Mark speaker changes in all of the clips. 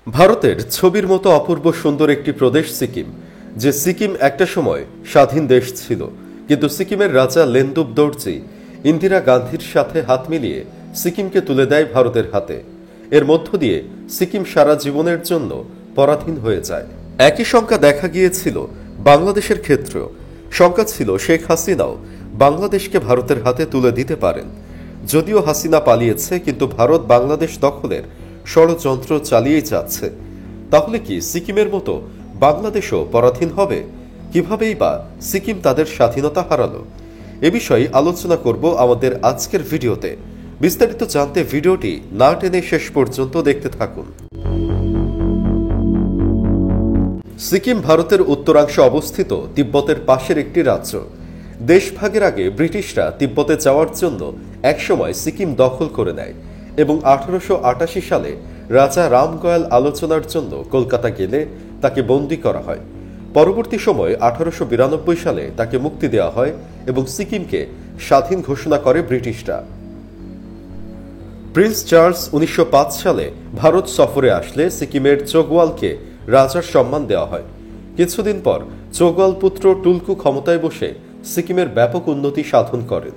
Speaker 1: ভারতের ছবির মতো অপূর্ব সুন্দর একটি প্রদেশ সিকিম, যে সিকিম একটা সময় স্বাধীন দেশ ছিল, কিন্তু সিকিমের রাজা লেনদুপ দর্জি ইন্দিরা গান্ধীর সাথে হাত মিলিয়ে সিকিমকে তুলে দেয় ভারতের হাতে। এর মধ্য দিয়ে সিকিম সারা জীবনের জন্য পরাধীন হয়ে যায়। একই সংখ্যা দেখা গিয়েছিল বাংলাদেশের ক্ষেত্রেও। সংখ্যা ছিল শেখ হাসিনাও বাংলাদেশকে ভারতের হাতে তুলে দিতে পারেন। যদিও হাসিনা পালিয়েছে, কিন্তু ভারত বাংলাদেশ দখলের ষড়যন্ত্র চালিয়েই যাচ্ছে। তাহলে কি সিকিমের মতো বাংলাদেশও পরাধীন হবে? কিভাবেই বা সিকিম তাদের স্বাধীনতা হারালো? এ বিষয়ে আলোচনা করব আমাদের আজকের ভিডিওতে। বিস্তারিত জানতে ভিডিওটি না টেনে শেষ পর্যন্ত দেখতে থাকুন। সিকিম ভারতের উত্তরাংশে অবস্থিত তিব্বতের পাশের একটি রাজ্য। দেশভাগের আগে ব্রিটিশরা তিব্বতে যাওয়ার জন্য একসময় সিকিম দখল করে নেয় এবং 1888 সালে রাজা রামগয়াল আলোচনার জন্য কলকাতা গেলে তাকে বন্দী করা হয়। পরবর্তী সময়ে 1892 সালে তাকে মুক্তি দেওয়া হয় এবং সিকিমকে স্বাধীন ঘোষণা করে ব্রিটিশরা। প্রিন্স চার্লস 1905 সালে ভারত সফরে আসলে সিকিমের চৌগওয়ালকে রাজার সম্মান দেওয়া হয়। কিছুদিন পর চৌগওয়াল পুত্র টুলকু ক্ষমতায় বসে সিকিমের ব্যাপক উন্নতি সাধন করেন।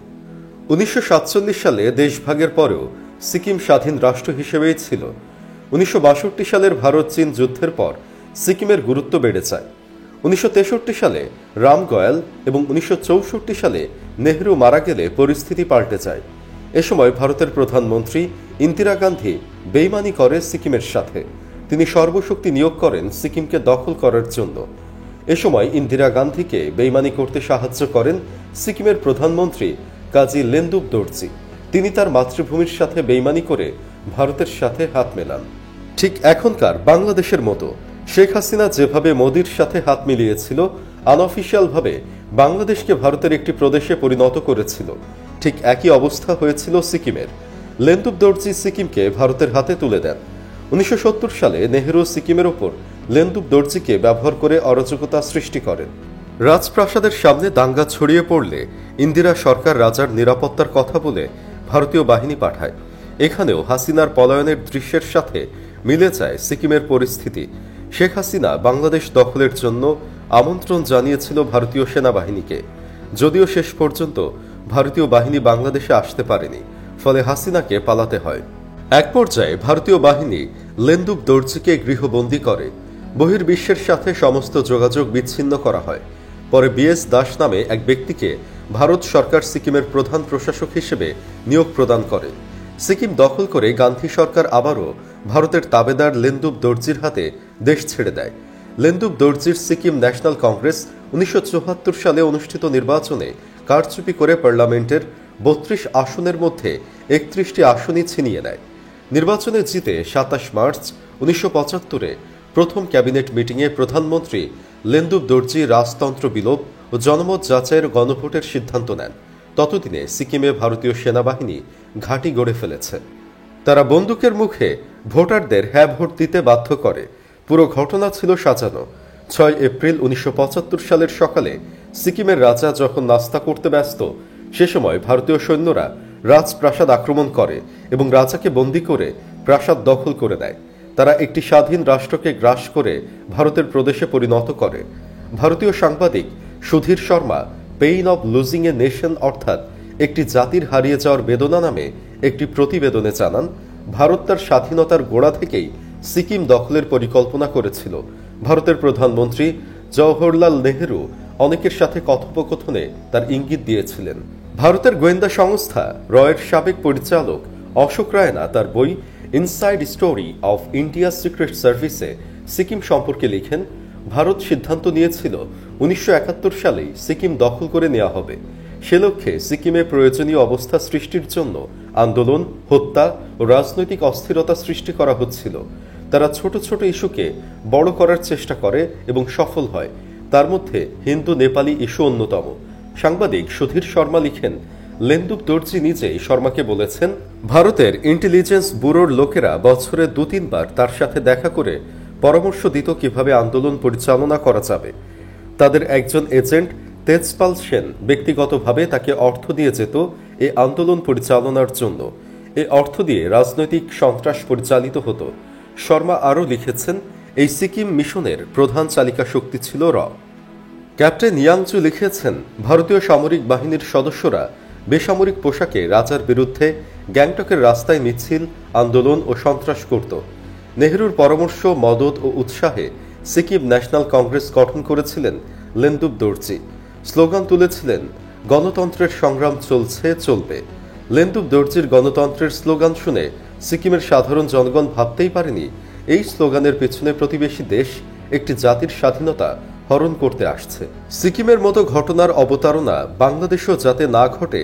Speaker 1: 1947 সালে দেশভাগের পরেও সিকিম স্বাধীন রাষ্ট্র হিসেবেই ছিল। 1962 সালের ভারত চীন যুদ্ধের পর সিকিমের গুরুত্ব বেড়ে যায়। 1963 সালে রামগয়াল এবং 1964 সালে নেহরু মারা গেলে পরিস্থিতি পাল্টে যায়। এ সময় ভারতের প্রধানমন্ত্রী ইন্দিরা গান্ধী বেইমানি করে সিকিমের সাথে। তিনি সর্বশক্তি নিয়োগ করেন সিকিমকে দখল করার জন্য। এ সময় ইন্দিরা গান্ধীকে বেইমানি করতে সাহায্য করেন সিকিমের প্রধানমন্ত্রী কাজী লেনদুপ দর্জি। তিনি তার মাতৃভূমির সাথে বেইমানি করে ভারতের সাথে হাত মেলান। ঠিক এখনকার বাংলাদেশের মতো শেখ হাসিনা যেভাবে মোদির সাথে হাত মিলিয়েছিল, আনঅফিশিয়ালভাবে বাংলাদেশকে ভারতের একটি প্রদেশে পরিণত করেছিল, ঠিক একই অবস্থা হয়েছিল সিকিমের। লেনদুপ দর্জি সিকিমকে ভারতের হাতে তুলে দেন। 1970 সালে নেহরু সিকিমের ওপর লেনদুপ দর্জিকে ব্যবহার করে অরাজকতা সৃষ্টি করেন। রাজপ্রাসাদের সামনে দাঙ্গা ছড়িয়ে পড়লে ইন্দিরা সরকার রাজার নিরাপত্তার কথা বলে ভারতীয় বাহিনী পাঠায়। এখানেও হাসিনার পলায়নের দৃশ্যের সাথে মিলে যায় সিকিমের পরিস্থিতি। শেখ হাসিনা বাংলাদেশ দখলের জন্য আমন্ত্রণ জানিয়েছিল ভারতীয় সেনাবাহিনীকে, যদিও শেষ পর্যন্ত ভারতীয় বাহিনী বাংলাদেশে আসতে পারেনি, ফলে হাসিনাকে পালাতে হয়। এক পর্যায়ে ভারতীয় বাহিনী লেনদুপ দর্জিকে গৃহবন্দী করে। বহির্বিশ্বের সাথে সমস্ত যোগাযোগ বিচ্ছিন্ন করা হয়। পরে বিএস দাস নামে এক ব্যক্তিকে ভারত সরকার সিকিমের প্রধান প্রশাসক হিসেবে নিয়োগ প্রদান করে। সিকিম দখল করে গান্ধী সরকার আবারও ভারতের তাবেদার লেনদুপ দর্জির হাতে দেশ ছেড়ে দেয়। লেনদুপ দর্জির সিকিম ন্যাশনাল কংগ্রেস 1974 সালে অনুষ্ঠিত নির্বাচনে কারচুপি করে পার্লামেন্টের 32 আসনের মধ্যে 31টি আসনই ছিনিয়ে নেয়। নির্বাচনে জিতে 27 মার্চ 1975-এ প্রথম ক্যাবিনেট মিটিংয়ে প্রধানমন্ত্রী লেনদুপ দর্জি রাজতন্ত্র বিলোপ ও জনমত যাচাইয়ের গণভোটের সিদ্ধান্ত নেন। ততদিনে সিকিমে ভারতীয় সেনাবাহিনী ঘাঁটি গড়ে ফেলেছে। তারা বন্দুকের মুখে ভোটারদের হ্যাঁ ভোট দিতে বাধ্য করে। পুরো ঘটনা ছিল সাজানো। 6 এপ্রিল 1975 সালের সকালে সিকিমের রাজা যখন নাস্তা করতে ব্যস্ত, সে সময় ভারতীয় সৈন্যরা রাজপ্রাসাদ আক্রমণ করে এবং রাজাকে বন্দী করে প্রাসাদ দখল করে নেয়। তারা একটি স্বাধীন রাষ্ট্রকে গ্রাস করে ভারতের প্রদেশে পরিণত করে। ভারতীয় সাংবাদিক Sudhir Sharma pain of losing a nation, অর্থাৎ একটি জাতির হারিয়ে যাওয়ার বেদনা নামে একটি প্রতিবেদনে জানান, ভারত তার স্বাধীনতার গোড়া থেকেই সিকিম দখলের পরিকল্পনা করেছিল। ভারতের প্রধানমন্ত্রী জওহরলাল নেহরু অনেকের সাথে কথোপকথনে তার ইঙ্গিত দিয়েছিলেন। ভারতের গোয়েন্দা সংস্থা রয়ের সাবেক পরিচালক অশোক রায়না তার বই inside story of India secret সার্ভিসে সিকিম সম্পর্কে লিখেন, ভারত সিদ্ধান্ত নিয়েছিল 1971 সালেই সিকিম দখল করে নেওয়া হবে। সে লক্ষ্যে সিকিমে প্রয়োজনীয় অবস্থা সৃষ্টির জন্য আন্দোলন, হত্যা ও রাজনৈতিক অস্থিরতা সৃষ্টি করা হচ্ছিল। তারা ছোট ছোট ইস্যুকে বড় করার চেষ্টা করে এবং সফল হয়। তার মধ্যে হিন্দু নেপালি ইস্যু অন্যতম। সাংবাদিক সুধীর শর্মা লিখেন, লেনদুপ দর্জি নিজেই শর্মাকে বলেছেন, ভারতের ইন্টেলিজেন্স ব্যুরোর লোকেরা বছরে 2-3 বার তার সাথে দেখা করে পরামর্শ দিত কিভাবে আন্দোলন পরিচালনা করা যাবে। তাদের একজন এজেন্ট তেজপাল সেন ব্যক্তিগতভাবে তাকে অর্থ দিয়ে যেত এই আন্দোলন পরিচালনার জন্য। এই অর্থ দিয়ে রাজনৈতিক সন্ত্রাস পরিচালিত হতো। শর্মা আরও লিখেছেন, এই সিকিম মিশনের প্রধান চালিকা শক্তি ছিল র। ক্যাপ্টেন ইয়াংচু লিখেছেন, ভারতীয় সামরিক বাহিনীর সদস্যরা বেসামরিক পোশাকে রাজার বিরুদ্ধে গ্যাংটকের রাস্তায় মিছিল, আন্দোলন ও সন্ত্রাস করত। নেহরুর পরামর্শ, মদত ও উৎসাহে সিকিম ন্যাশনাল কংগ্রেস গঠন করেছিলেন লেনদুপ দর্জি। স্লোগান তুলেছিলেন, গণতন্ত্রের সংগ্রাম চলছে, চলবে। লেনদুপ দর্জির গণতন্ত্রের স্লোগান শুনে সিকিমের সাধারণ জনগণ ভাবতেই পারেনি এই স্লোগানের পেছনে প্রতিবেশী দেশ একটি জাতির স্বাধীনতা হরণ করতে আসছে। সিকিমের মতো ঘটনার অবতারণা বাংলাদেশেও যাতে না ঘটে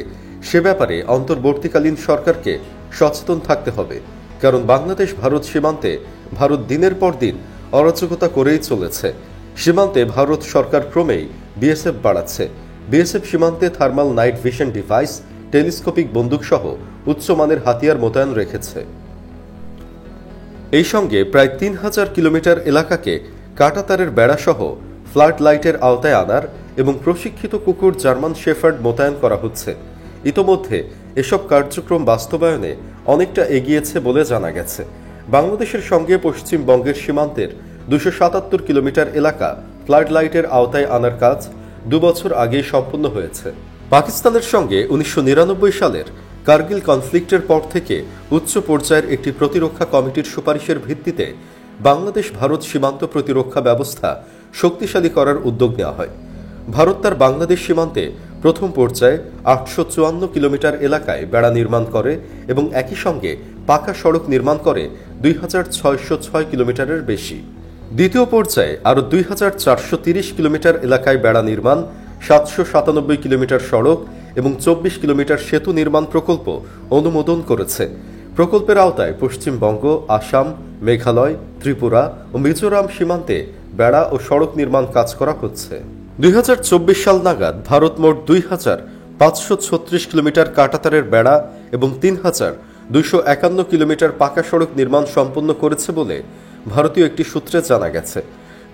Speaker 1: সে ব্যাপারে অন্তর্বর্তীকালীন সরকারকে সচেতন থাকতে হবে। কারণ বাংলাদেশ ভারত সীমান্তে ভারত দিনের পর দিন অরাজকতা করেই চলেছে। সীমান্তে ভারত সরকার ক্রমেই বিএসএফ বাড়াচ্ছে। বিএসএফ সীমান্তে thermal night vision device, telescopic বন্দুকসহ উচ্চমানের হাতিয়ার মোতায়েন রেখেছে। এই সঙ্গে প্রায় ৩,০০০ কিলোমিটার এলাকাকে কাঁটাতারের বেড়াসহ ফ্লাড লাইটের আওতায় আনার এবং প্রশিক্ষিত কুকুর জার্মান শেফার্ড মোতায়েন করা হচ্ছে। ইতোমধ্যে এসব কার্যক্রম বাস্তবায়নে অনেকটা এগিয়েছে বলে জানা গেছে। বাংলাদেশের সঙ্গে পশ্চিমবঙ্গের সীমান্তের ২৭৭ কিলোমিটার এলাকা ফ্লাড লাইটের আওতায় আনার কাজ ২ বছর আগেই সম্পন্ন হয়েছে। পাকিস্তানের সঙ্গে ১৯৯৯ সালের কার্গিল কনফ্লিক্টের পর থেকে উচ্চ পর্যায়ের একটি প্রতিরক্ষা কমিটির সুপারিশের ভিত্তিতে বাংলাদেশ ভারত সীমান্ত প্রতিরক্ষা ব্যবস্থা শক্তিশালী করার উদ্যোগ নেওয়া হয়। ভারত তার বাংলাদেশ সীমান্তে প্রথম পর্যায়ে ৮৫৪ কিলোমিটার এলাকায় বেড়া নির্মাণ করে এবং একই সঙ্গে পাকা সড়ক নির্মাণ করে ২৬০৬ কিলোমিটারের বেশি। দ্বিতীয় পর্যায়ে আরও ২৪৩০ কিলোমিটার এলাকায় বেড়া নির্মাণ, ৭৯৭ কিলোমিটার সড়ক এবং ২৪ কিলোমিটার সেতু নির্মাণ প্রকল্প অনুমোদন করেছে। প্রকল্পের আওতায় পশ্চিমবঙ্গ, আসাম, মেঘালয়, ত্রিপুরা ও মিজোরাম সীমান্তে বেড়া ও সড়ক নির্মাণ কাজ করা হচ্ছে। ২০২৪ সাল নাগাদ ভারত মোট ২৫৩৬ কিলোমিটার কাঁটাতারের বেড়া এবং ৩২৫১ কিলোমিটার পাকা সড়ক নির্মাণ সম্পন্ন করেছে বলে ভারতীয় একটি সূত্রে জানা গেছে।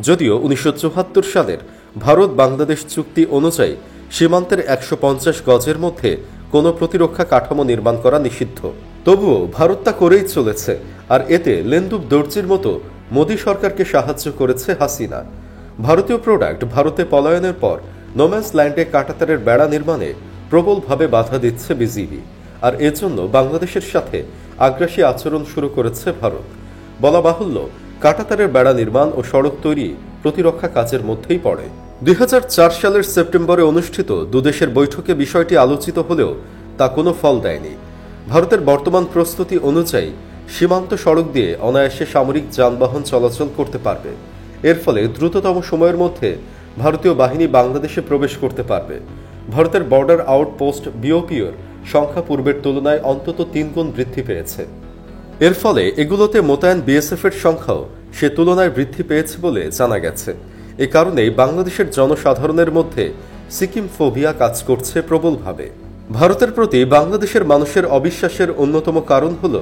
Speaker 1: যদিও ১৯৭৪ সালের ভারত বাংলাদেশ চুক্তি অনুযায়ী সীমান্তের ১৫০ গজের মধ্যে কোনো প্রতিরক্ষা কাঠামো নির্মাণ করা নিষিদ্ধ। তবুও ভারত তা করেই চলেছে, আর এতে লেনদুপ দর্জির মতো মোদী সরকারকে সাহায্য করেছে হাসিনা। ভারতীয় প্রোডাক্ট ভারতে পলায়নের পর নোম্যান্স ল্যান্ডে কাঁটাতারের বেড়া নির্মাণে প্রবলভাবে বাধা দিচ্ছে বিজিবি, আর এজন্য বাংলাদেশের সাথে আগ্রাসী আচরণ শুরু করেছে ভারত। বলা বাহুল্য, কাঁটাতারের বেড়া নির্মাণ ও সড়ক তৈরি প্রতিরক্ষা কাজের মধ্যেই পড়ে। ২০০৪ সালের সেপ্টেম্বরে অনুষ্ঠিত দুদেশের বৈঠকে বিষয়টি আলোচিত হলেও তা কোনো ফল দেয়নি। ভারতের বর্তমান প্রস্তুতি অনুযায়ী সীমান্ত সড়ক দিয়ে অনায়াসে সামরিক যানবাহন চলাচল করতে পারবে। এর ফলে দ্রুততম সময়ের মধ্যে ভারতীয় বাহিনী বাংলাদেশে প্রবেশ করতে পারবে। ভারতের বর্ডার আউটপোস্ট বিওপিওর সংখ্যা পূর্বের তুলনায় অন্তত ৩ গুণ বৃদ্ধি পেয়েছে। এর ফলে এগুলোতে মোতায়েন বিএসএফ এর সংখ্যাও সে তুলনায় বৃদ্ধি পেয়েছে বলে জানা গেছে। এ কারণেই বাংলাদেশের জনসাধারণের মধ্যে সিকিম ফোবিয়া কাজ করছে প্রবলভাবে। ভারতের প্রতি বাংলাদেশের মানুষের অবিশ্বাসের অন্যতম কারণ হল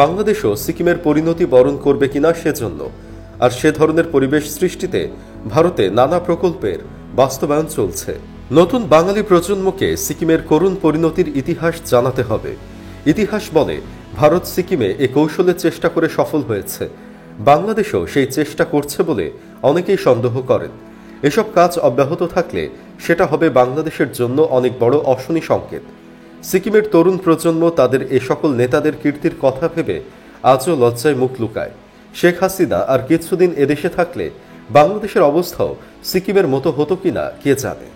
Speaker 1: বাংলাদেশও সিকিমের পরিণতি বরণ করবে কিনা সেজন্য, আর সে ধরনের পরিবেশ সৃষ্টিতে ভারতে নানা প্রকল্পের বাস্তবায়ন চলছে। নতুন বাঙালি প্রজন্মকে সিকিমের করুণ পরিণতির ইতিহাস জানাতে হবে। ইতিহাস বলে ভারত সিকিমে এ কৌশলে চেষ্টা করে সফল হয়েছে। বাংলাদেশও সেই চেষ্টা করছে বলে অনেকেই সন্দেহ করেন। এসব কাজ অব্যাহত থাকলে সেটা হবে বাংলাদেশের জন্য অনেক বড় অশনি সংকেত। সিকিমের তরুণ প্রজন্ম তাদের এ সকল নেতাদের কীর্তির কথা ভেবে আজও লজ্জায় মুখ লুকায়। শেখ হাসিনা আর কিছুদিন এদেশে থাকলে বাংলাদেশের অবস্থাও সিকিমের মতো হতো কিনা কে জানে।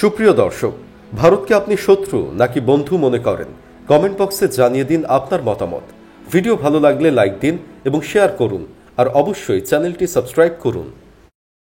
Speaker 1: সুপ্রিয় দর্শক, ভারতকে আপনি শত্রু নাকি বন্ধু মনে করেন? কমেন্ট বক্সে জানিয়ে দিন আপনার মতামত। ভিডিও ভালো লাগলে লাইক দিন এবং শেয়ার করুন, আর অবশ্যই চ্যানেলটি সাবস্ক্রাইব করুন।